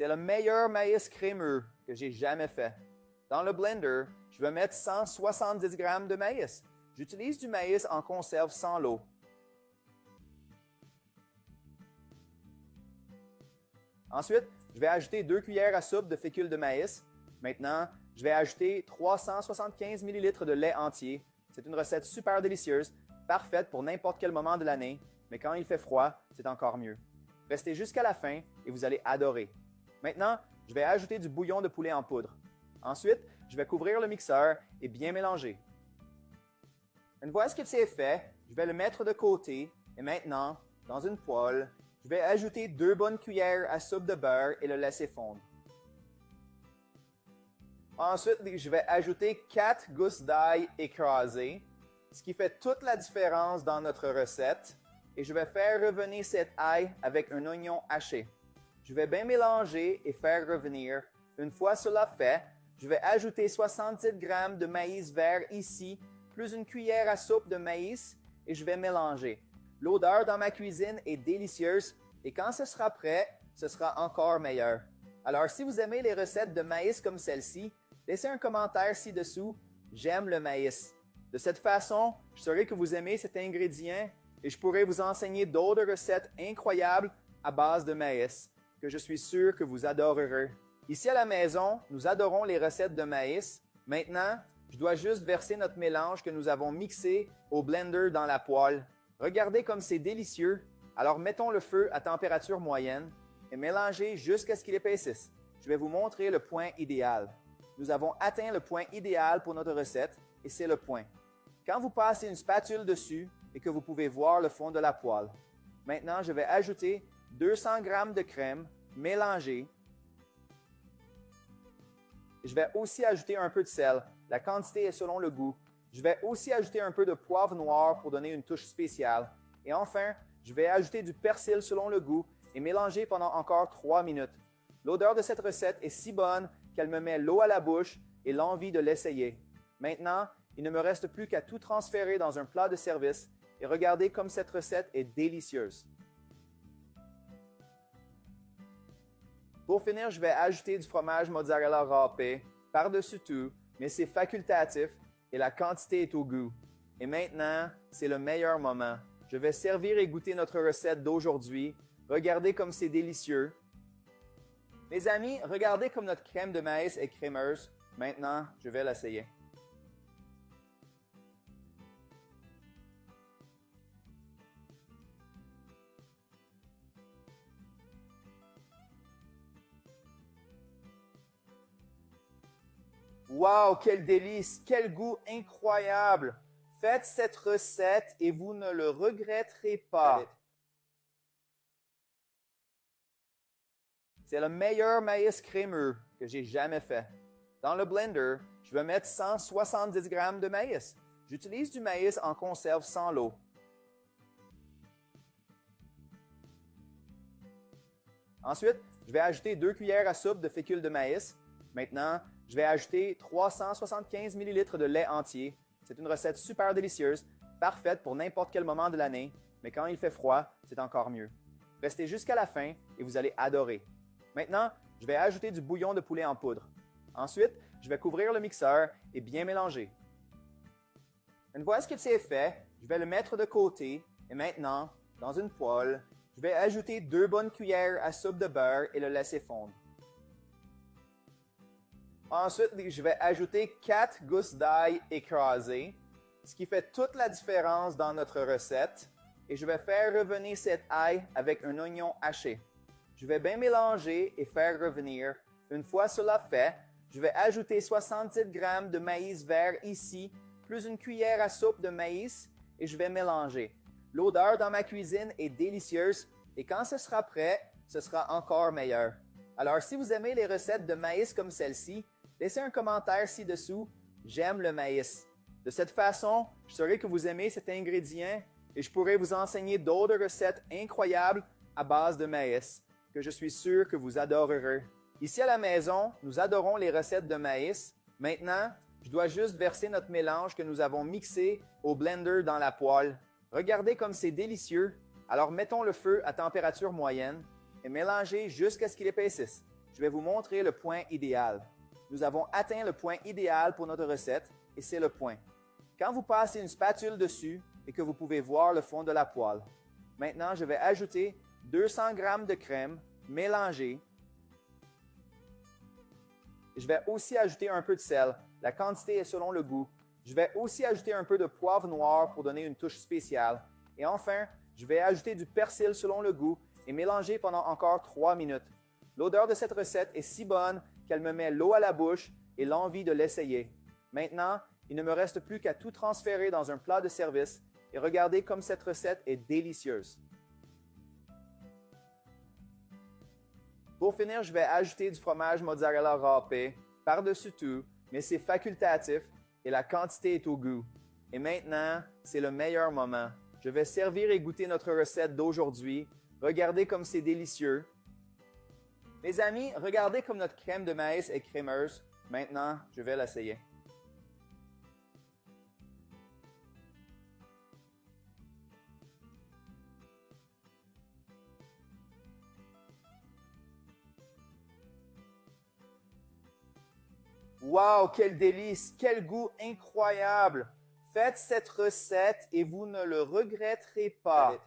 C'est le meilleur maïs crémeux que j'ai jamais fait. Dans le blender, je vais mettre 170 g de maïs. J'utilise du maïs en conserve sans l'eau. Ensuite, je vais ajouter 2 cuillères à soupe de fécule de maïs. Maintenant, je vais ajouter 375 ml de lait entier. C'est une recette super délicieuse, parfaite pour n'importe quel moment de l'année, mais quand il fait froid, c'est encore mieux. Restez jusqu'à la fin et vous allez adorer. Maintenant, je vais ajouter du bouillon de poulet en poudre. Ensuite, je vais couvrir le mixeur et bien mélanger. Une fois ce que c'est fait, je vais le mettre de côté et maintenant, dans une poêle, je vais ajouter 2 bonnes cuillères à soupe de beurre et le laisser fondre. Ensuite, je vais ajouter 4 gousses d'ail écrasées, ce qui fait toute la différence dans notre recette. Et je vais faire revenir cet ail avec un oignon haché. Je vais bien mélanger et faire revenir. Une fois cela fait, je vais ajouter 70 g de maïs vert ici, plus une cuillère à soupe de maïs et je vais mélanger. L'odeur dans ma cuisine est délicieuse et quand ce sera prêt, ce sera encore meilleur. Alors si vous aimez les recettes de maïs comme celle-ci, laissez un commentaire ci-dessous « J'aime le maïs ». De cette façon, je saurai que vous aimez cet ingrédient et je pourrai vous enseigner d'autres recettes incroyables à base de maïs, que je suis sûr que vous adorerez. Ici à la maison, nous adorons les recettes de maïs. Maintenant, je dois juste verser notre mélange que nous avons mixé au blender dans la poêle. Regardez comme c'est délicieux. Alors mettons le feu à température moyenne et mélangez jusqu'à ce qu'il épaississe. Je vais vous montrer le point idéal. Nous avons atteint le point idéal pour notre recette et c'est le point. Quand vous passez une spatule dessus et que vous pouvez voir le fond de la poêle. Maintenant, je vais ajouter 200 g de crème mélangée. Je vais aussi ajouter un peu de sel. La quantité est selon le goût. Je vais aussi ajouter un peu de poivre noir pour donner une touche spéciale. Et enfin, je vais ajouter du persil selon le goût et mélanger pendant encore 3 minutes. L'odeur de cette recette est si bonne qu'elle me met l'eau à la bouche et l'envie de l'essayer. Maintenant, il ne me reste plus qu'à tout transférer dans un plat de service et regardez comme cette recette est délicieuse. Pour finir, je vais ajouter du fromage mozzarella râpé par-dessus tout, mais c'est facultatif et la quantité est au goût. Et maintenant, c'est le meilleur moment. Je vais servir et goûter notre recette d'aujourd'hui. Regardez comme c'est délicieux. Mes amis, regardez comme notre crème de maïs est crémeuse. Maintenant, je vais l'essayer. Wow, quel délice! Quel goût incroyable! Faites cette recette et vous ne le regretterez pas. C'est le meilleur maïs crémeux que j'ai jamais fait. Dans le blender, je vais mettre 170 g de maïs. J'utilise du maïs en conserve sans l'eau. Ensuite, je vais ajouter 2 cuillères à soupe de fécule de maïs. Maintenant, je vais ajouter 375 ml de lait entier. C'est une recette super délicieuse, parfaite pour n'importe quel moment de l'année, mais quand il fait froid, c'est encore mieux. Restez jusqu'à la fin et vous allez adorer. Maintenant, je vais ajouter du bouillon de poulet en poudre. Ensuite, je vais couvrir le mixeur et bien mélanger. Une fois ce que c'est fait, je vais le mettre de côté et maintenant, dans une poêle, je vais ajouter 2 bonnes cuillères à soupe de beurre et le laisser fondre. Ensuite, je vais ajouter 4 gousses d'ail écrasées, ce qui fait toute la différence dans notre recette. Et je vais faire revenir cet ail avec un oignon haché. Je vais bien mélanger et faire revenir. Une fois cela fait, je vais ajouter 70 g de maïs vert ici, plus une cuillère à soupe de maïs et je vais mélanger. L'odeur dans ma cuisine est délicieuse et quand ce sera prêt, ce sera encore meilleur. Alors si vous aimez les recettes de maïs comme celle-ci, laissez un commentaire ci-dessous « J'aime le maïs ». De cette façon, je saurai que vous aimez cet ingrédient et je pourrai vous enseigner d'autres recettes incroyables à base de maïs, que je suis sûr que vous adorerez. Ici à la maison, nous adorons les recettes de maïs. Maintenant, je dois juste verser notre mélange que nous avons mixé au blender dans la poêle. Regardez comme c'est délicieux. Alors mettons le feu à température moyenne et mélangez jusqu'à ce qu'il épaississe. je vais vous montrer le point idéal. Nous avons atteint le point idéal pour notre recette et c'est le point. Quand vous passez une spatule dessus et que vous pouvez voir le fond de la poêle. Maintenant, je vais ajouter 200 g de crème mélangée. Je vais aussi ajouter un peu de sel. La quantité est selon le goût. Je vais aussi ajouter un peu de poivre noir pour donner une touche spéciale. Et enfin, je vais ajouter du persil selon le goût et mélanger pendant encore 3 minutes. L'odeur de cette recette est si bonne qu'elle me met l'eau à la bouche et l'envie de l'essayer. Maintenant, il ne me reste plus qu'à tout transférer dans un plat de service et regardez comme cette recette est délicieuse. Pour finir, je vais ajouter du fromage mozzarella râpé par-dessus tout, mais c'est facultatif et la quantité est au goût. Et maintenant, c'est le meilleur moment. Je vais servir et goûter notre recette d'aujourd'hui. Regardez comme c'est délicieux. Mes amis, regardez comme notre crème de maïs est crémeuse. Maintenant, je vais l'essayer. Wow, quel délice, quel goût incroyable! Faites cette recette et vous ne le regretterez pas.